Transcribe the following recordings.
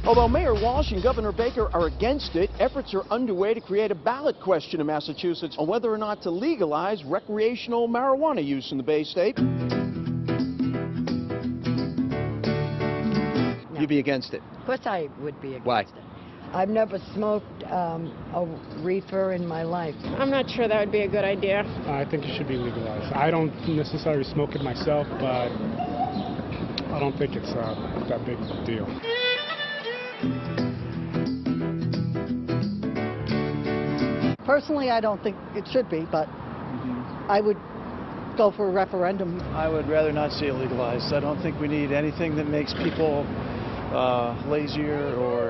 Although Mayor Walsh and Governor Baker are against it, efforts are underway to create a ballot question in Massachusetts on whether or not to legalize recreational marijuana use in the Bay State. No. You'd be against it? Of course I would be against Why? it. I've never smoked a reefer in my life. I'm not sure that would be a good idea. I think it should be legalized. I don't necessarily smoke it myself, but I don't think it's that big of a deal. Personally, I don't think it should be, but I would go for a referendum. I would rather not see it legalized. I don't think we need anything that makes people lazier or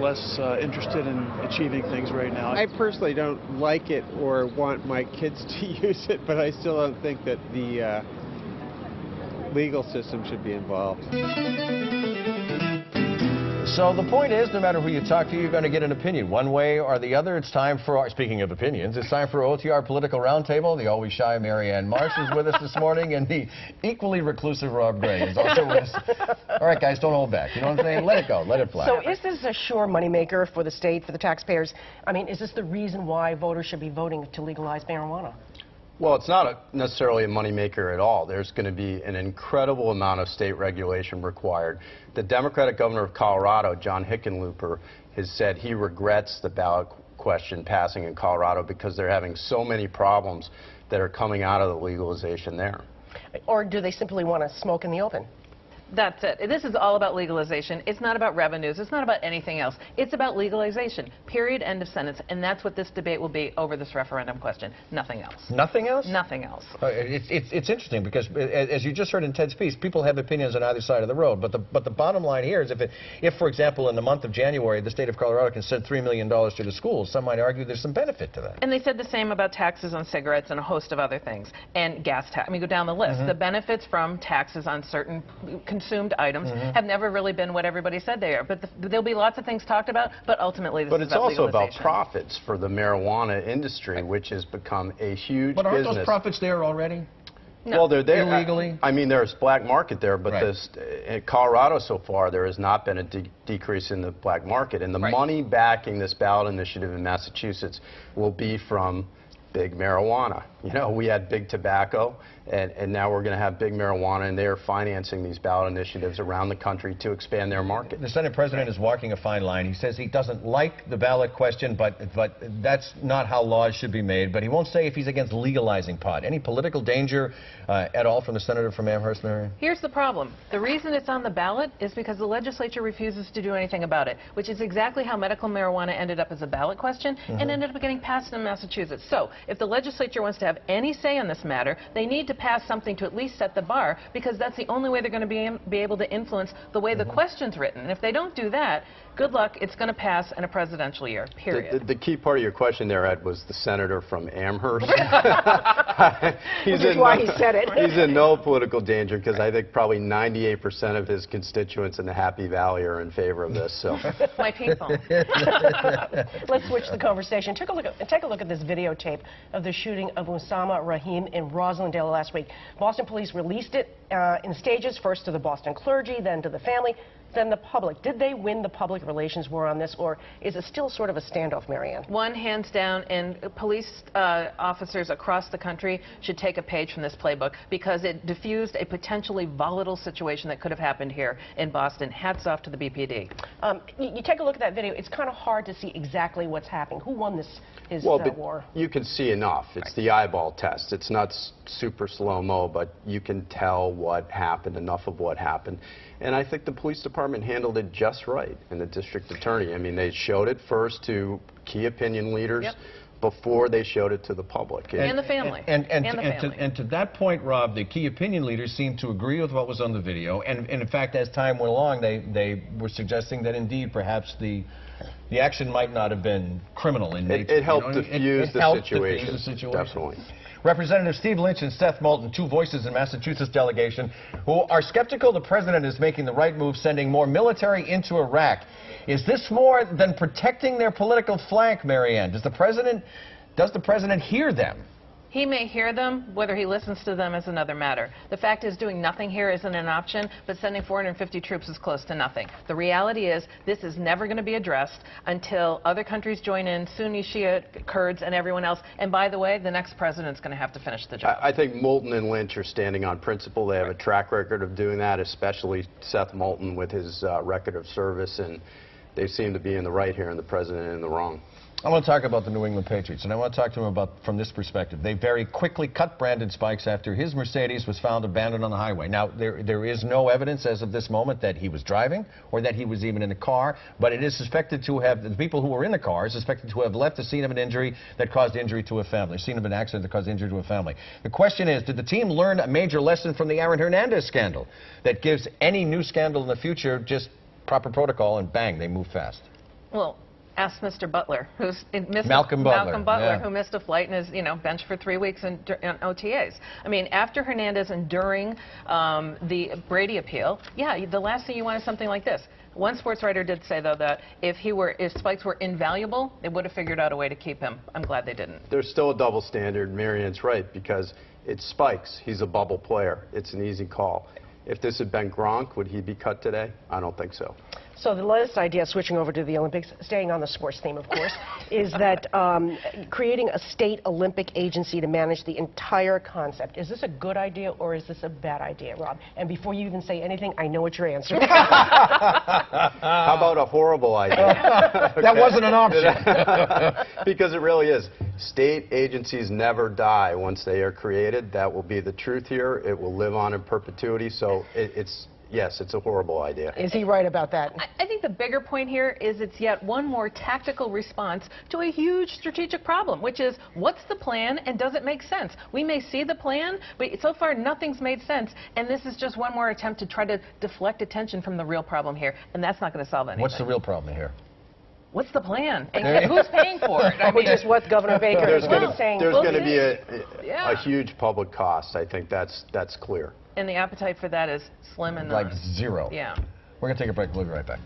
less interested in achieving things right now. I personally don't like it or want my kids to use it, but I still don't think that the legal system should be involved. So the point is, no matter who you talk to, you're going to get an opinion one way or the other. It's time for, speaking of opinions, it's time for OTR Political Roundtable. The always shy Marianne Marsh is with us this morning, and the equally reclusive Rob Gray is also with us. All right, guys, don't hold back. You know what I'm saying? Let it go. Let it fly. So is this a sure moneymaker for the state, for the taxpayers? I mean, is this the reason why voters should be voting to legalize marijuana? Well, it's not necessarily a moneymaker at all. There's going to be an incredible amount of state regulation required. The Democratic governor of Colorado, John Hickenlooper, has said he regrets the ballot question passing in Colorado because they're having so many problems that are coming out of the legalization there. Or do they simply want to smoke in the open? That's it. This is all about legalization. It's not about revenues. It's not about anything else. It's about legalization. Period. End of sentence. And that's what this debate will be over this referendum question. Nothing else. Nothing else? Nothing else. It's interesting because, as you just heard in Ted's piece, people have opinions on either side of the road. But the bottom line here is if, for example, in the month of January, the state of Colorado can send $3 million to the schools, some might argue there's some benefit to that. And they said the same about taxes on cigarettes and a host of other things. And gas tax. I mean, go down the list. The benefits from taxes on certain consumed items have never really been what everybody said they are. But there'll be lots of things talked about, but ultimately this is about legalization. But it's also about profits for the marijuana industry, which has become a huge business. But aren't those profits there already? No. Well, they're there illegally. I mean, there's black market there, but in Colorado so far, there has not been a decrease in the black market. And the money backing this ballot initiative in Massachusetts will be from big marijuana. You know, we had big tobacco, and now we're going to have big marijuana, and they are financing these ballot initiatives around the country to expand their market. The Senate President is walking a fine line. He says he doesn't like the ballot question, but that's not how laws should be made. But he won't say if he's against legalizing pot. Any political danger at all from the senator from Amherst, Marion? Here's the problem. The reason it's on the ballot is because the legislature refuses to do anything about it, which is exactly how medical marijuana ended up as a ballot question and ended up getting passed in Massachusetts. So if the legislature wants to have any say on this matter, they need to pass something to at least set the bar, because that's the only way they're going to be able to influence the way the question's written. And if they don't do that, good luck, it's going to pass in a presidential year, period. The key part of your question there, Ed, was the senator from Amherst. Which is why he said it. He's in no political danger, because I think probably 98% of his constituents in the Happy Valley are in favor of this. So. My people. Let's switch the conversation. Take a look at this videotape of the shooting of Osama Rahim in Roslindale last week. Boston police released it in stages, first to the Boston clergy, then to the family, then the public. Did they win the public relations war on this, or is it still sort of a standoff, Marianne? One, hands down, and police officers across the country should take a page from this playbook, because it diffused a potentially volatile situation that could have happened here in Boston. Hats off to the BPD. You take a look at that video, it's kind of hard to see exactly what's happening. Who won this war? You can see enough. It's the eyeball test. It's not super slow-mo, but you can tell what happened, enough of what happened. And I think the police department handled it just right, and the district attorney. I mean, they showed it first to key opinion leaders before they showed it to the public. And the family. And to that point, Rob, the key opinion leaders seemed to agree with what was on the video. And in fact, as time went along, they were suggesting that indeed perhaps the action might not have been criminal in nature. It helped diffuse the situation. Definitely. Representative Steve Lynch and Seth Moulton, two voices in Massachusetts delegation, who are skeptical the president is making the right move, sending more military into Iraq. Is this more than protecting their political flank, Marianne? Does the president hear them? He may hear them. Whether he listens to them is another matter. The fact is, doing nothing here isn't an option, but sending 450 troops is close to nothing. The reality is, this is never going to be addressed until other countries join in, Sunni, Shia, Kurds, and everyone else. And by the way, the next president's going to have to finish the job. I think Moulton and Lynch are standing on principle. They have a track record of doing that, especially Seth Moulton with his record of service, and they seem to be in the right here and the president in the wrong. I want to talk about the New England Patriots, and I want to talk to him about from this perspective. They very quickly cut Brandon Spikes after his Mercedes was found abandoned on the highway. Now, there is no evidence as of this moment that he was driving or that he was even in a car, but it is suspected to have, the people who were in the car are suspected to have left the scene of an injury that caused injury to a family, scene of an accident that caused injury to a family. The question is, did the team learn a major lesson from the Aaron Hernandez scandal that gives any new scandal in the future just proper protocol and bang, they move fast? Well, ask Mr. Butler, who's missed Malcolm Butler, yeah. who missed a flight and is, benched for 3 weeks in OTAs. I mean, after Hernandez and during the Brady appeal, yeah, the last thing you want is something like this. One sports writer did say, though, that if Spikes were invaluable, they would have figured out a way to keep him. I'm glad they didn't. There's still a double standard. Marian's right, because it's Spikes. He's a bubble player. It's an easy call. If this had been Gronk, would he be cut today? I don't think so. So the latest idea, switching over to the Olympics, staying on the sports theme, of course, is that creating a state Olympic agency to manage the entire concept. Is this a good idea or is this a bad idea, Rob? And before you even say anything, I know what your answer is. How about a horrible idea? That wasn't an option. Because it really is. State agencies never die once they are created. That will be the truth here. It will live on in perpetuity. So yes, it's a horrible idea. Is he right about that? I think the bigger point here is it's yet one more tactical response to a huge strategic problem, which is, what's the plan and does it make sense? We may see the plan, but so far nothing's made sense, and this is just one more attempt to try to deflect attention from the real problem here, and that's not going to solve anything. What's the real problem here? What's the plan? And who's paying for it? I mean, which is what Governor Baker is saying. There's going to be a huge public cost. I think that's clear. And the appetite for that is slim and like zero. Yeah. We're going to take a break. We'll be right back.